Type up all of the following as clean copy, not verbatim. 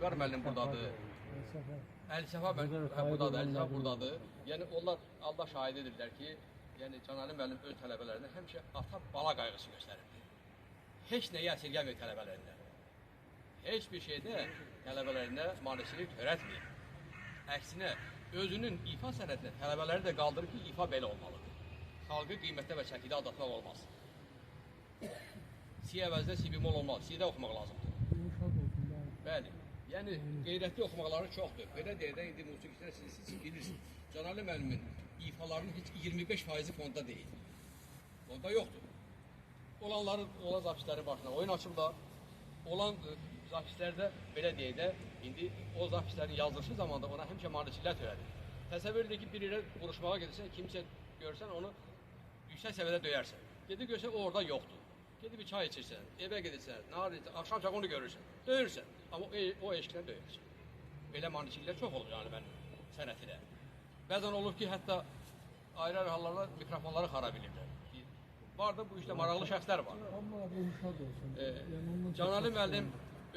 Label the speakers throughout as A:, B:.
A: Əlcəfər müəllim buradadır. Əl-Səfa buradadır, Əl-Səfa buradadır. Yəni onlar Allah şahididirlər ki, yəni Canali müəllim öz tələbələrinə həmişə ata-bala qayğısı göstərirdi. Heç nəyə əsirgəmir tələbələrinə. Heç bir şeydə tələbələrinə maneçilik törətməyib. Əksinə, özünün ifa sənətinə tələbələri də qaldırır ki, ifa belə olmalıdır. Xalqı qiymətdə və şəkildə aldatmaq olmaz. Si əvəzdə si bimol olmaz, si də oxumaq lazımdır. Bəli, yəni qeyrətli oxumaqları çoxdur. Belə deyək də, indi musiqiçilər siz bilirsiniz. Canali müəllimin ifalarının heç 25% fonda deyil. Fonda yoxdur. Olan zapislərin başına oyun açırlar. Olan zapislərdə, belə deyək də, indi o zapislərin yazılışı zamanda ona həmişə maneçilər törədir. Təsəvvür edir ki, bir yerə vuruşmağa gedirsən, kimsə görsən, onu yüksək səviyyədə döyərsən. Gedib görsən, o orada yoxdur. Gedib bir çay içirsən, evə gedirsən, nahar edirsən, axşam onu görürsən, döyürsən. Amma o eşqdən döyürsən. Belə maneçilər çox olur yəni mənim sənətinə. Bəzən olur ki, hətta ayrı-ayrı hallarda mikrofonları xarab edirlər. Var da bu işdə maraqlı şəxslər var. Canali müəllim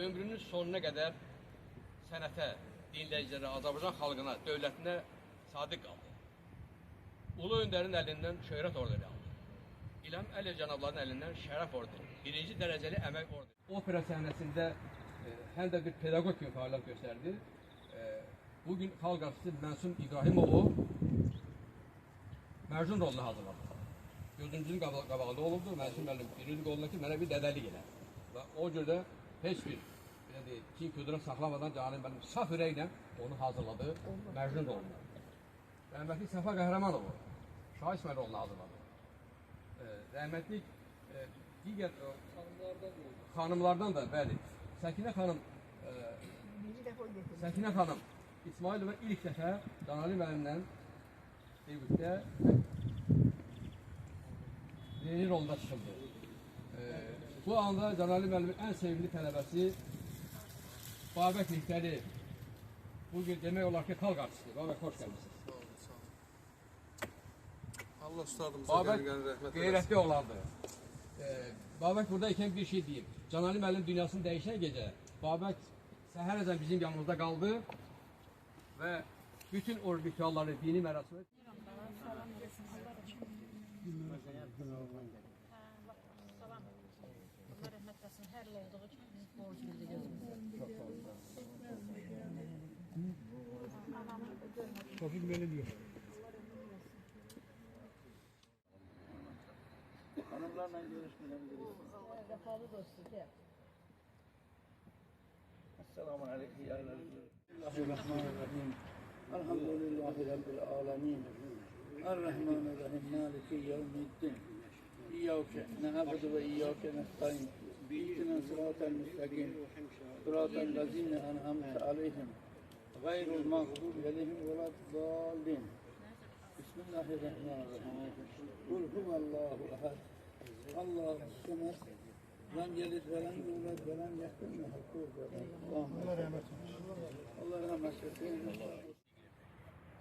A: ömrünün sonuna qədər sənətə, dinləyicilərə, Azərbaycan xalqına, dövlətinə sadiq qaldı. Ulu öndərin əlindən şöhrət orderi aldı. İlham Əliyev cənablarının əlindən şərəf orderi, birinci dərəcəli əmək orderi. Opera səhnəsində həm də bir pedaqog kimi fəaliyyət göstərdi. Bugün xalq artisti Mənsum İbrahimovu Mərcun roluna hazırladı. Gözümüzün qabağında olubdur. Mənsum müəllim birinci qoluna ki, mənə bir dədəlik elə. Və o görə heç bir kin küdürə saxlamadan Canali müəllim saf ürəklə onu hazırladı Mərcun roluna. Rəhmətli Səfa Qəhrəmanovu Şah İsmail roluna hazırladı. Rəhmətli digər xanımlardan da, bəli, Səkinə xanım İsmailova ilk dəfə Canali müəllimlə birlikdə yeni rolda çıxıldı. Bu anda Canali müəllimin ən sevimli tələbəsi Babək Nihtəli. Bugün demək olar ki, xalq artisti. Babək, xoş gəlmişsiniz.
B: Allah ustadımıza
A: Babək
B: rəhmət eləsin.
A: qeyrətli olandı. Babək burada ikən bir şey deyim. Canali müəllim dünyasını dəyişən gecə Babək səhərəcən bizim yanımızda qaldı və bütün o ritualları, dini mərasimləri
C: Salam. Allah rəhmət eləsin. Hər il olduğu kimi biz borc bildik özümüzə.
D: Tofik benim yok.
E: Hanımlarla görüşmeden
C: Vefalı dostu gel.
E: Esselamu Aleyküm ya Bismillahirrahmanirrahim. Elhamdülillahi Rabbil alemin. Errahmanirrahim. Maliki yevmiddin. İyyâke ne'abudu ve iyyâke nestaîn. İhdina sıratal müstakim. Sıratal lezîne en'amte aleyhim. Gayrul mağdubi aleyhim veleddâllin. Bismillahirrahmanirrahim. Kul huvallahu ehad. Allahu samed. Lem yelid ve lem yulad ve lem yekun lehu kufuven ahad. Allah rahmet eylesin. Allah rahmet eylesin.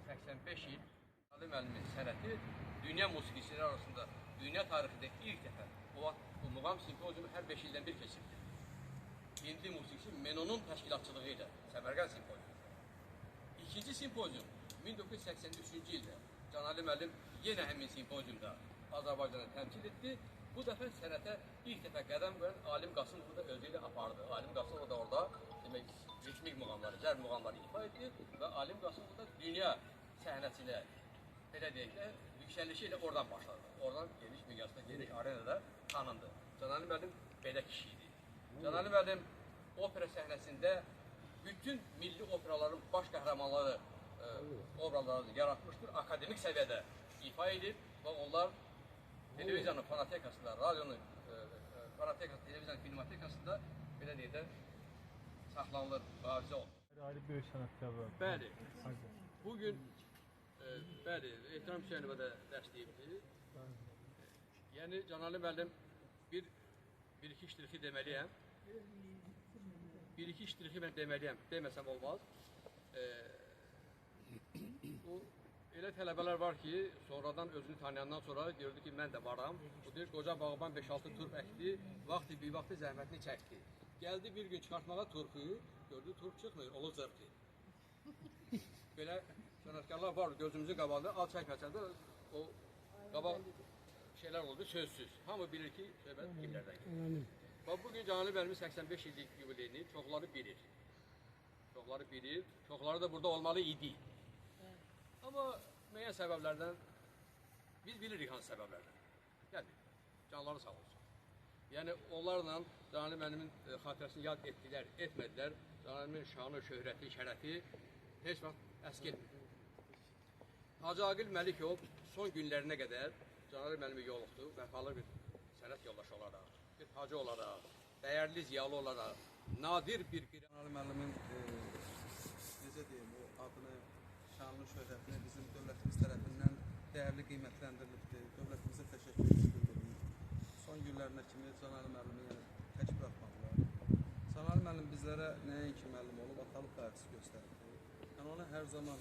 A: 85 il Canali müəllimin sənəti dünya musiqiçiləri arasında dünya tarixində ilk dəfə bu muğam simpoziumu hər 5 ildən bir keçirdi. Hindli musiqiçi Menonun təşkilatçılığı ilə Səmərqənd simpoziumu. İkinci simpozium 1983-cü ildə Canali müəllim yenə həmin simpoziumda Azərbaycanı təmsil etdi. Bu dəfə sənətə ilk dəfə qədəm qoyan Alim Qasımov da özü ilə apardı. Alim Qasımov da orada demək ritmik muğamları, zərb muğamları ifa etdi və Alim Qasımov da dünya səhnəsinə belə deyək də yüksəlişi ilə oradan başladı. Oradan geniş miqyasda, geniş arenada tanındı. Canali müəllim belə kişi idi. Canali müəllim opera səhnəsində bütün milli operaların baş qəhrəmanları obrazlarını yaratmışdır, akademik səviyyədə ifa edib və onlar televiziyanın fonotekasında, radionun fonotekasında, televiziyanın filmotekasında belə deyək də saxlanılır, mühafizə olunur.
D: Ayrı bir sənətkar var.
A: Bəli, bugün bəli, Ehtiram Hüseynova da dəstəyibdir. Yəni Canali müəllim bir-iki ştrixi deməliyəm. Bir-iki ştrixi mən deməliyəm, deməsəm olmaz. Bu elə tələbələr var ki, sonradan özünü tanıyandan sonra gördü ki, mən də varam. Bu deyir, qoca bağban 5-6 turp əkdi, vaxtı bir vaxtı zəhmətini çəkdi. Geldi bir gün çıkartmağa turkuyu, gördü turp çıkmıyor, olur zırtı. Belə sənətkarlar var gözümüzün qabağında, al çək açanda o qabaq şeyler oldu sözsüz. Hamı bilir ki söhbət kimlərdən gedir. Bax bugün Canəli müəllimin 85 illik yubileyini çoxları bilir. Çoxları bilir, çoxları da burada olmalı idi. Amma müəyyən səbəblərdən biz bilirik hansı səbəblərdən. Yəni canları sağ olsun. Yəni onlarla Canəli müəllimin xatirəsini yad etdilər, etmədilər. Canəli müəllimin şanı, şöhrəti, şərəfi heç vaxt əskilmir. Hacı Aqil Məlikov son günlərinə qədər Canəli müəllimi yoluxdu, vəfalı bir sənət yoldaşı olaraq, bir hacı olaraq, dəyərli ziyalı olaraq, nadir bir
B: Canəli müəllimin necə deyim, o adını, şanlı şöhrətini bizim dövlətimiz tərəfindən dəyərli qiymətləndirilibdir. Dövlətimizə təşəkkür bildiririk. Son günlərinə kimi Canəli müəllimi yəni tək buraxmadılar. Canəli müəllim bizlərə nəinki müəllim olub, atalıq qayğısı göstərdi. Yəni ona hər zaman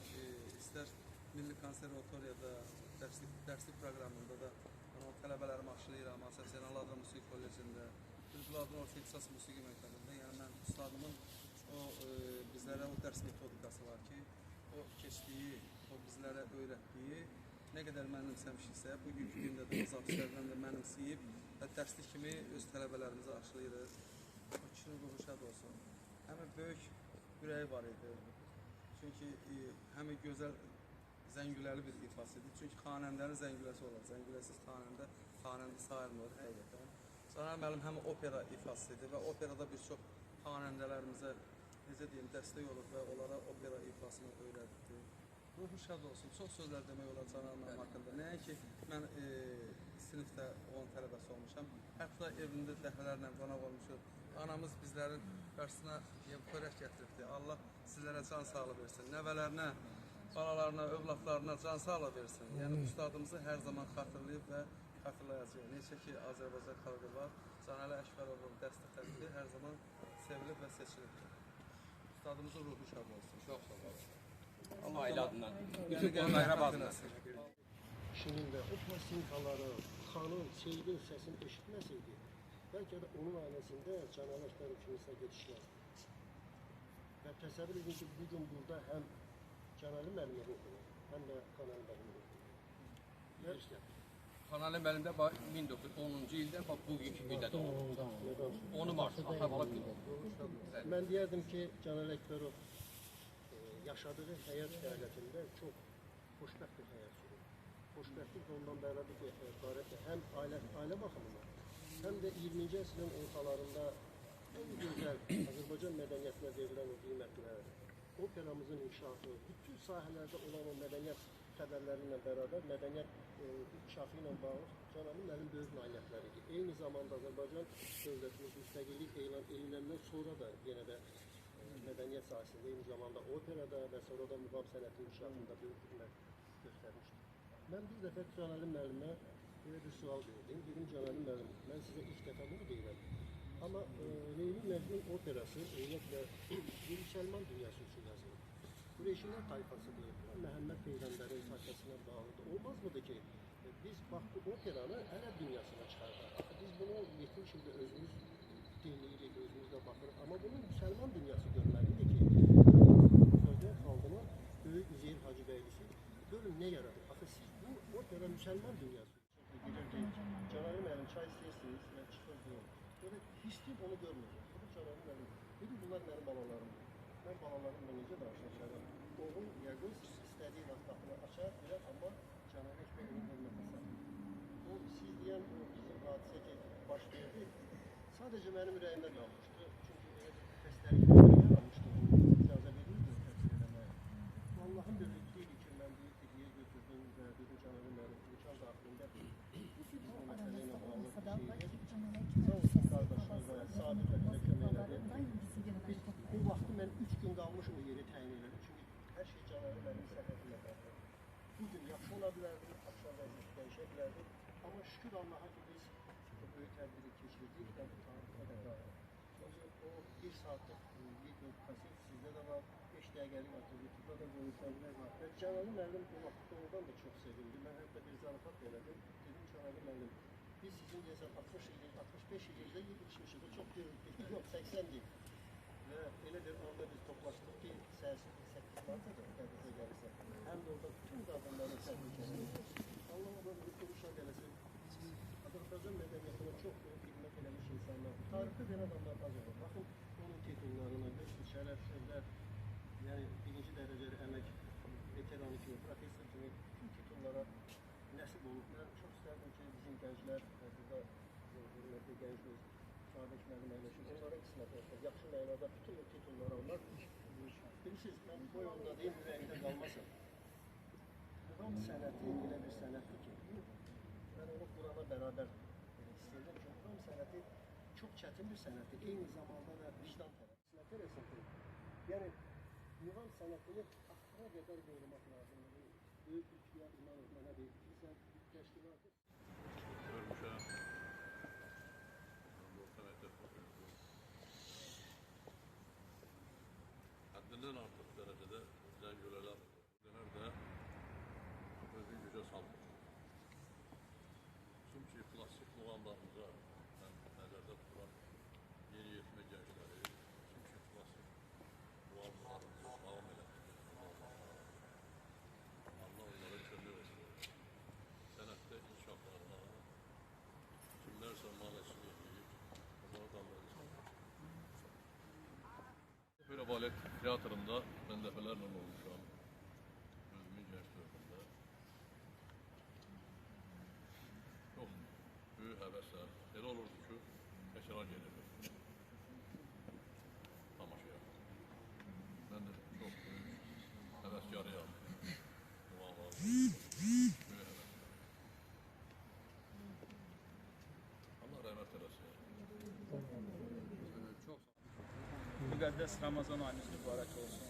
B: istər Milli Konservatoriyada, dərslik proqramında da yəni, tələbələrimi aşılayıram, Asasiyan Adra Musiqi Kollecində, Bülbül Adra Orta İxtisas Musiqi Məktəbində. Yəni mən ustadımın o bizlərə o dərs metodikası var ki, o keçdiyi, o bizlərə öyrətdiyi nə qədər mənimsəmişiksə, bugünkü gündə də öz afislərdən də mənimsəyib və dərslik kimi öz tələbələrimizi aşılayırıq. O kişinin ruhu şad olsun. Həmin böyük ürəyi var idi. Çünki həmin gözəl zəngüləli bir ifasıdır. Çünki xanəndənin zəngüləsi olur. Zəngüləsiz xanəndə sayılmır həqiqətən. Canəli müəllim həm opera ifasıdır və operada bir çox xanəndələrimizə necə deyim, dəstək olub və onlara opera ifasını öyrətdi. Ruhu şad olsun. Çox sözlər demək olar Canəli müəllim haqqında. Nəinki mən sinifdə onun tələbəsi olmuşam. Hətta evində dəfələrlə qonaq olmuşuq. Anamız bizlərin qarşısına xörək gətiribdi. Allah sizlərə can sağlığı versin. Nəvələrinə, balalarına, övladlarına can sağlığı versin. Yəni ustadımızı hər zaman xatırlayıb və xatırlayacaq. Necə ki Azərbaycan xalqı var. Canəli Əkbərovun dəstək təbliği hər zaman sevilib və seçilibdir. Ustadımızın ruhu şad olsun.
A: çox sağ olun. Ailə adından, bütün qonaqlar adından.
F: Şimdi de o plasinkaları, xanın, Seyidin səsini eşitməseydi, belki de onun ailesinde Canəli Əkbərov kimisine geçişler. Və təsəvvür edin ki, bugün burada hem Canəli müəllimi oxuyur, hem de Canəli müəllimi oxuyur.
A: Canəli müəllim də 1910-cu ildə bax bugünkü gündə doğuldu. 10 mart, ata-bala günü.
F: Ben diyerdim ki Canəli Əkbərov yaşadığı həyat fəaliyyətində çox xoşbəxt bir həyat sürür. Xoşbəxtlik ondan ibarətdir. Hem aile bakımından, hem de 20. əsrin ortalarında en güzel Azərbaycan mədəniyyətinə verilən o qiymətlər, operamızın inkişafı, bütün sahələrdə olan o mədəniyyət xəbərləri ilə bərabər mədəniyyət inkişafı ilə bağlı Canəli müəllim böyük nailiyyətləridir. Eyni zamanda Azərbaycan dövlətimiz müstəqillik elan ediləndən sonra da yenə də mədəniyyət sahəsində, eyni zamanda operada və sonra da muğam sənəti inkişafında böyük xidmət göstərmişdir. Mən bir dəfə Canəli müəllimə belə bir sual verdim. Dedim, Canəli müəllim, mən sizə ilk dəfə bunu deyirəm. Amma Leyli Məcnun operası ümumiyyətlə bir müsəlman dünyası üçün yazılır. Qureyşilər tayfası deyil, Məhəmməd Peyğəmbərin tayfasına bağlıdır. Olmazmıdır ki, biz bax bu operanı ərəb dünyasına çıxardaq. Biz bunu 70 ildə özümüz dinləyirik, özümüzdə baxırıq. Amma bunun müsəlman dünyası görməlidir ki, Azərbaycan xalqına böyük Üzeyir Hacıbəylisi görün nə yaradır. Axı siz bu opera müsəlman dünyası. Canəli müəllim çay istəyirsiniz, mən çıxırdım. Böyle hisli onu görməyəcəm. Bu Canəli müəllim. Dedim, bunlar mənim balalarımdır. Mən balalarımla necə danışacağım? Oğul yəqin istədiyi vaxt qapını açar, bilər, amma Canəli Əkbərovun hörmətəsən. O siz deyən o bizim hadisə ki, baş verdi, sadəcə mənim ürəyimdə qalmışdı. Çünki belə bir xəstəliklə yaranmışdı, icazə verilirdi təfsir eləməyə. Allahın bir lütfüydü ki, mən bir hediyə götürdüm və dedim Canəli müəllim, imkan daxilində biz o məsələ ilə bağlı bir şeydir. Sağ olsun qardaşlar və Sabir və bizə kömək elədi. Biz bu vaxtı mən 3 gün qalmış o yeri təyin elədim. Çünki hər şey Canəli müəllim səfərinə bağlı. Bugün yaxşı ola bilərdi, axşam vəziyyəti dəyişə bilərdi. Amma şükür Allaha ki, biz bu böyük tədbiri keçirdik və bu tarixə də dair. O 1 saatlıq video kaset sizdə də var, 5 dəqiqəlik var, YouTube'da da görüntülər var. Və Canəli müəllim o vaxt doğrudan da çox sevindi. Mən hətta bir zarafat elədim. Dedim Canəli müəllim, biz sizin desək 60 illik, 65 illikdə yetişmişik. Bu çox deyil. Yox, 80 deyil. Və elə bir anda biz toplaşdıq ki, səhərsi 8 martda Qədizə gəlirsə, həm də orada bütün qadınların səhvi kəsildi. Allah'a bir uşaq eləsin. Azərbaycan mədəniyyətinə çox böyük xidmət eləmiş insanlar. Tarixi bir adamlar az olur. Baxın, onun titullarına, şərəf, şöhrət, yəni birinci dərəcəli əmək veteranı kimi, profesör kimi bütün titullara nəsib olub. Mən çox istərdim ki, bizim gənclər, burada hürmətli gəncimiz, Sabit müəllim əyləşir, onların qismət olsun. Yaxşı mənada bütün o titulları almaq. Bilirsiniz, mən bu yolda deyim, ürəyimdə qalmasın. Muğam sənəti elə bir sənətdir ki, mən onu Qurana bərabər istəyirəm ki, muğam sənəti çox çətin bir sənətdir. Eyni zamanda da vicdan tərəfi. Yəni, muğam sənətini axıra qədər qorumaq lazımdır. Böyük ülküyə iman etmənə deyil. Sən təşkilatı...
G: Görmüşəm. Orta məktəb oxuyurdu. Həddindən artıq dərəcədə zəngülələr demək də özünü gücə salmış. Çünki klasik muğamlarımıza mən nəzərdə tuturam yeni yetmə gəncləri, çünki klasik muğamlarımızı davam elətdirir. Allah onlara kömür etsin. Sənətdə inkişaflarına kimlərsə manəsini edib, onlara davam edilsin. Böyle balet teatrında ben defalarla olmuşam. Özümün genç dövrümdə. Çox böyük həvəslər. Elə olurdu ki, təkrar gelirdi. Tamaşaya. Ben de çok büyük həvəskarıyam. Böyük həvəslər. Allah rəhmət eləsin.
H: Müqəddəs Ramazan ayımız mübarək olsun.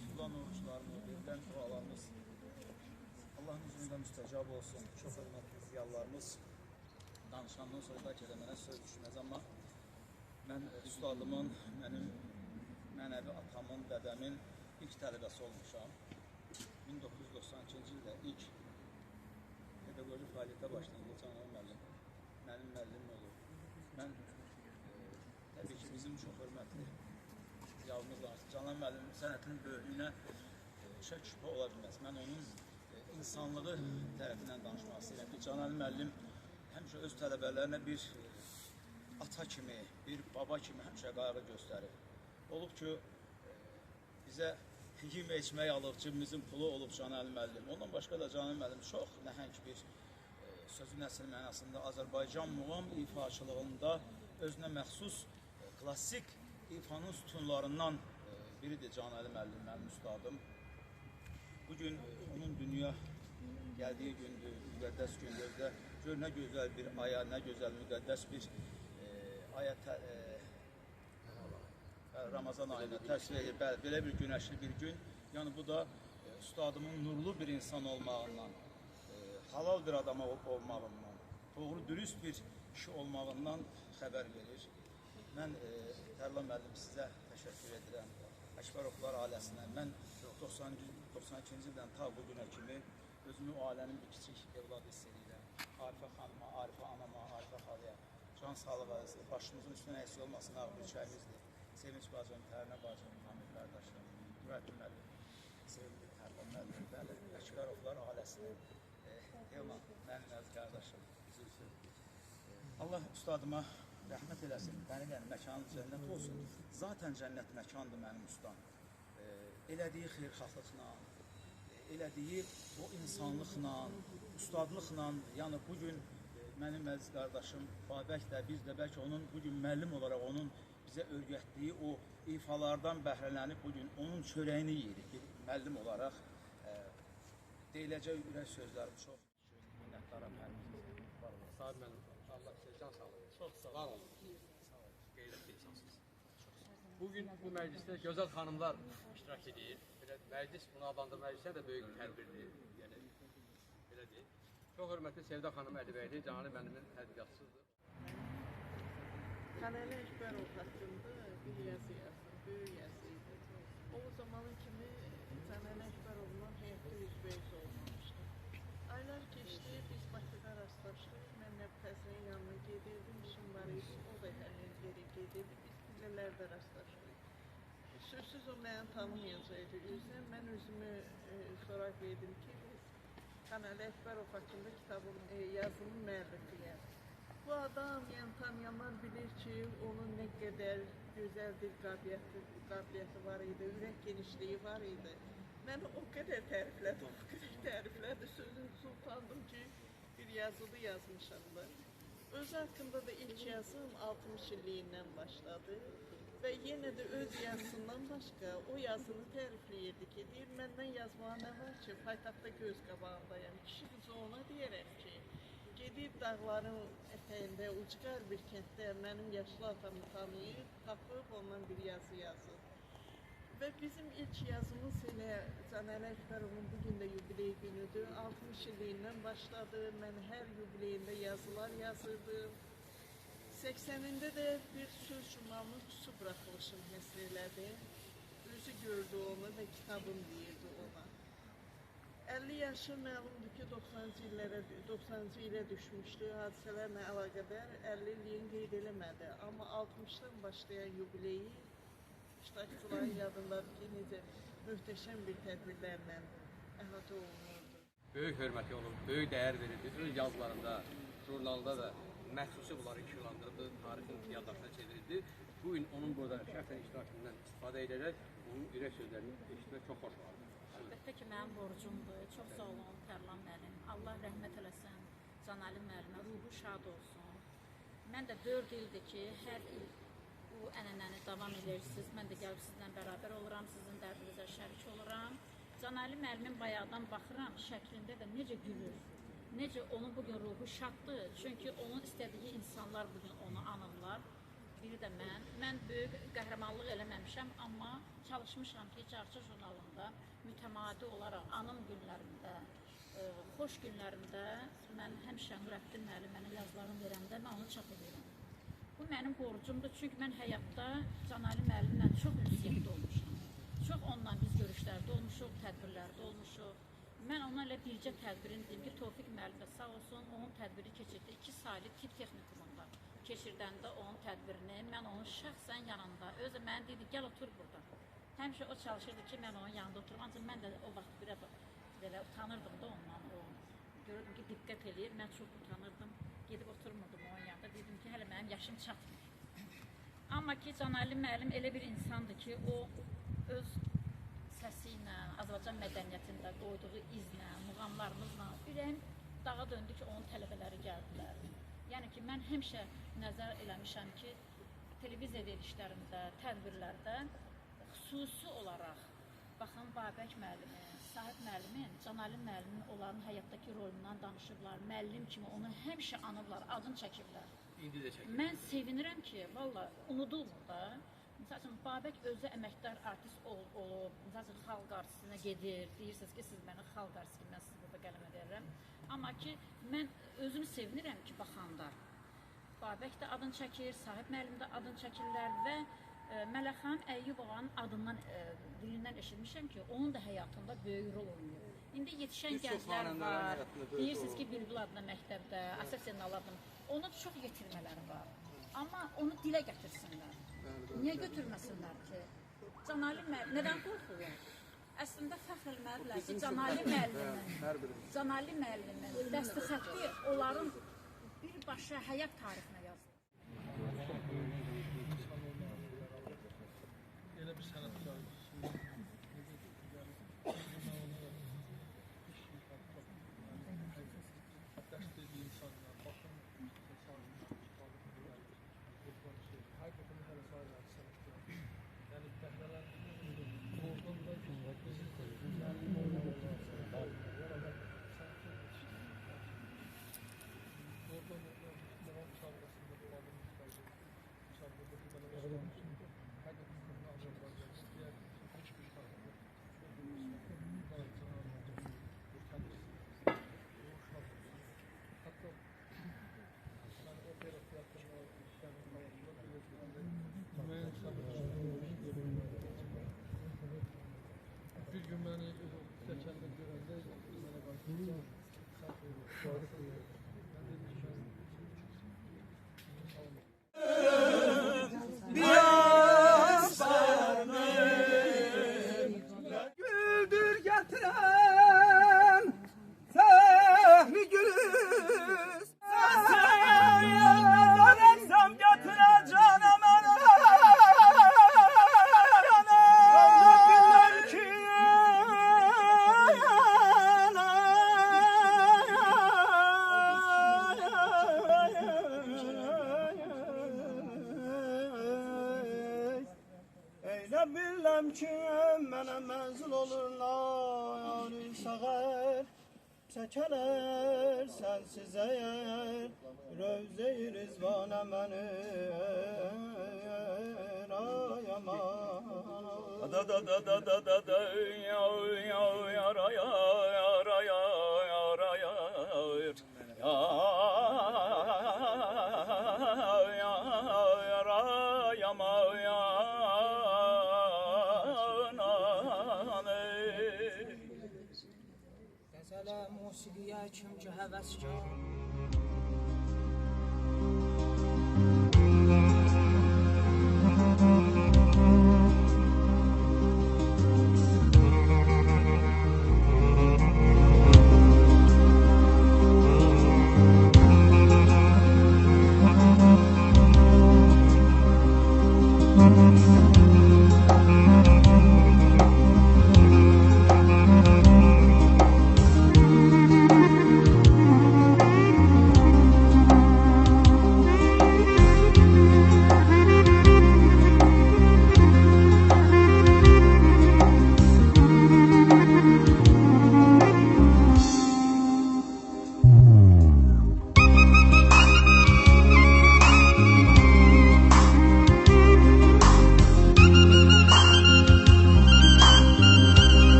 H: Tutulan oruçlarımız, verilən dualarımız Allahın izniyle müstəcab olsun. Çox hörmətli ziyarlarımız danışandan sonra bəlkə də mənə söz düşməz, amma mən üstadımın, mənim mənəvi atamın, dədəmin ilk tələbəsi olmuşam. 1992-ci ildə ilk pedaqoji fəaliyyətə başlayan Canan müəllim, mənim müəllimim olur. Mən təbii ki, bizim çox hörmətli yavımız var. Canan müəllim sənətinin böyüklüyünə şək şübhə ola bilməz. Mən onun insanlığı tərəfindən danışmaq istəyirəm ki, Canan müəllim həmişə öz tələbələrinə bir ata kimi, bir baba kimi həmişə qayğı göstərir. Olub ki, bizə yemək içmək alıb, cibimizin pulu olub Canan müəllim. Ondan başqa da Canan müəllim çox nəhəng bir sözün əsl mənasında Azərbaycan muğam ifaçılığında özünə məxsus klassik ifanın sütunlarından biridir Canan müəllim, mənim üstadım. Bugün onun dünya gəldiyi gündür, müqəddəs gündür. Gör, nə gözəl bir aya, nə gözəl müqəddəs bir aya Ramazan ayına təsvir edir. Belə bir günəşli bir gün. Yəni bu da üstadımın nurlu bir insan olmağından, halal bir adam olmağından, doğru dürüst bir kişi olmağından xəbər verir. Mən Tərlan müəllim sizə təşəkkür edirəm. Əkbərovlar ailəsinə. Mən 92-ci ildən ta bu günə kimi özümü o ailənin bir kiçik evladı hiss edirəm. Arifə xanıma, Arifə anama, Arifə xalıya can sağlığı arası, başımızın üstünə əksik olmasın, ağır bir çayımızdır. Sevinç bacım, Tərnə bacım, Hamid qardaşım, Nurəddin müəllim, sevgili Tərlan müəllim, bəli, Əkbərovlar ailəsinə. Elman, mənim əziz qardaşım. Allah üstadıma rəhmət eləsin, mənim yəni məkanın cənnət olsun. Zaten cənnət məkandır mənim ustam. Elədiyi xeyirxahlıqla, elədiyi o insanlıqla, ustadlıqla, yəni bugün mənim əziz qardaşım Babək də, biz də bəlkə onun bugün müəllim olaraq onun bizə öyrətdiyi o ifalardan bəhrələnib bugün onun çörəyini yeyirik bir müəllim olaraq. Deyiləcək ürək sözlərim çox. Minnətdaram hər birinizə.
A: Sağ olun, Allah sizə can sağlığı.
H: Çox sağ
A: Var olun. Qeyrətli insansınız. Bugün bu məclisdə gözəl xanımlar iştirak edir. Belə məclis bunu adlandırmaq üçün də böyük tədbirdir. Yəni belə deyil. Çox hörmətli Sevda xanım Əlibəyli, Canali müəllimin tədqiqatçısıdır.
I: Xanəli Əkbərov haqqında bir yazı yazdım, böyük yazı idi. O zamanın kimi Xanəli Əkbərovla həyatda üzbəyiz olmamışdı. Aylar keçdi, biz Bakıda rastlaşdıq. Mən Nəbi Təzrə ilə yerlərdə rastlaşırıq. Sözsüz o məni tanımayacaqdı. Üzdən mən özümü soraq verdim ki, Kanal Əkbərov haqqında kitabın, yazımın müəllifiyəm. Bu adam, yəni tanıyanlar bilir ki, onun nə qədər gözəl bir qabiliyyəti var idi, ürək genişliyi var idi. Məni o qədər təriflədi, sözün sultandım ki, bir yazılı yazmışam da. Öz haqqında da ilk yazım 60 illiyindən başladı və yenə də öz yazısından başqa o yazını tərifləyirdi ki, deyir, məndən yazmağa nə var ki, paytaxtda göz qabağındayım. Kişi qızı ona deyərək ki, gedib dağların ətəyində, ucqar bir kənddə mənim yaşlı atamı tanıyıb, tapıb ondan bir yazı yazır. Və bizim ilk yazımız elə Canəli Əkbərovun bugün də yubiley günüdür. 60 illiyindən başladı, mən hər yubileyində yazılar yazırdım. 80-ində də bir söz jurnalının xüsusi buraxılışını həsr elədi. Özü gördü onu və kitabım deyirdi ona. 50 yaşı məlumdur ki, 90-cı ilə düşmüşdü, hadisələrlə əlaqədar 50 illiyin qeyd eləmədi. Amma 60-dan başlayan yubileyi iştirakçıların yadındadır ki, necə möhtəşəm bir tədbirlərlə əhatə olunurdu.
A: Böyük hörməti olub, böyük dəyər verildi. Öz yazılarında, jurnalda da məxsusi bunları işıqlandırıldı, tarixin yaddaşına çevrildi. Bugün onun burada şəxsən iştirakından istifadə edərək onun ürək sözlərini eşitmək çox xoş vardı.
C: Əlbəttə ki, mənim borcumdur. Çox sağ olun Tərlan müəllim. Allah rəhmət eləsin. Canəli müəllimə ruhu şad olsun. Mən də 4 ildir ki, hər il bu ənənəni davam edirsiniz. Mən də gəlib sizlə bərabər oluram, sizin dərdinizə şərik oluram. Canəli müəllimin bayaqdan baxıram, şəklində də necə gülür, necə onun bugün ruhu şaddır. Çünki onun istədiyi insanlar bugün onu anırlar. Biri də mən böyük qəhrəmanlıq eləməmişəm, amma çalışmışam ki, Carçı jurnalında mütəmadi olaraq anım günlərində, xoş günlərimdə mən həmişə Nurəddin müəllimə yazılarını verəndə mən onu çap edirəm. Bu mənim borcumdur, çünki mən həyatda Canəli müəllimlə çox ünsiyyətdə olmuşam. Çox onunla biz görüşlərdə olmuşuq, tədbirlərdə olmuşuq. Mən ona ilə bircə tədbirini deyim ki, Tofiq müəllim sağ olsun, onun tədbiri keçirdi 2 saylı tibb texnikumunda. Keçirdəndə onun tədbirini, mən onun şəxsən yanında, özü mənə dedi, gəl otur burada. Həmişə o çalışırdı ki, mən onun yanında oturum, ancaq mən də o vaxt biraz belə utanırdım da ondan. Görürdüm ki, diqqət eləyir, mən çox utanırdım. Gedib oturmurdum onun yanında, dedim ki, hələ mənim yaşım çatmır. Amma ki, Canəli müəllim elə bir insandır ki, o öz səsi ilə, Azərbaycan mədəniyyətində qoyduğu izlə, muğamlarımızla ürəyim dağa döndü ki, onun tələbələri gəldilər. Yəni ki, mən həmişə nəzər eləmişəm ki, televiziya verilişlərində, tədbirlərdə xüsusi olaraq baxın Babək müəllimin, Sahib müəllimin, Canəli müəllimin onların həyatdakı rolundan danışıblar, müəllim kimi onu həmişə anıblar, adını çəkiblər.
A: İndi də çəkir.
C: Mən sevinirəm ki, valla unudulmur da. Məsəl üçün, Babək özü əməkdar artist olub, məsəl üçün, xalq qarşısına gedir, deyirsiniz ki, siz məni xalq qarşısına, mən sizi burada qələm edərəm. Amma ki, mən özümü sevinirəm ki, baxanda. Babək də adını çəkir, Sahib müəllim də adını çəkirlər və Mələkxan Əyyubovanın adından, dilindən eşitmişəm ki, onun da həyatında böyük rol oynayır. İndi yetişən gənclər var, deyirsiniz ki, Bülbül adına məktəbdə, Asaf Zeynal adına, onun çox yetirmələri var. Amma onu dilə gətirsinlər. Niyə götürməsinlər ki? Canəli müəllim, nədən qorxurlar? Əslində fəxr eləməlidirlər ki, Canəli müəllimin dəsti xətti onların birbaşa həyat tarixinə yazılır.
F: Elə bir sənətkar dərs dediyi insanlar, baxın, həqiqətən hələ sayılar sənətkar. Yəni, bəhrələndirir, oradan da muğam çağrısında dolanır, bir gün beni Səkəndə görəndə mənə qarşı biləm ki, mənə mənzil olurlar sağır, çəkələr sənsiz əgər, Rövzə-i Rizvanə məni rayaman.
H: Da da da da da da da ya ya ya ra ya ya ra ya ya ra ya ya ya ya ra ya ma ya na ne.
J: Qəzələ musiqiyə kim ki həvəskar.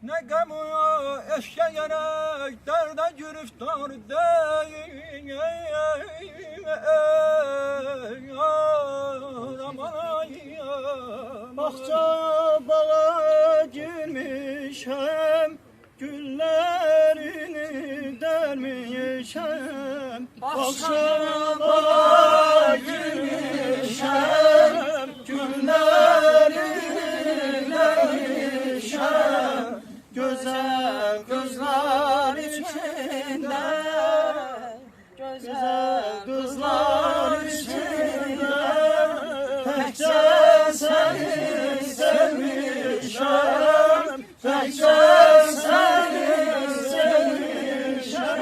E: Ne gamı eşke gerek derde giriftar değil.
F: Bahçe bağa girmişem, güllerini dermişem. Bahçe bağa girmişem, güllerini dermişem. Güzel kızlar içinde, güzel kızlar içinde, tekçe seni sevmişem, tekçe seni sevmişem,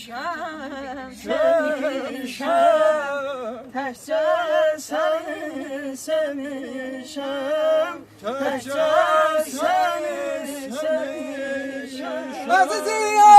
J: Sevmişəm,
F: sevmişem, tekçe seni sevmişem, tekçe seni sevmişem.
E: Aziziye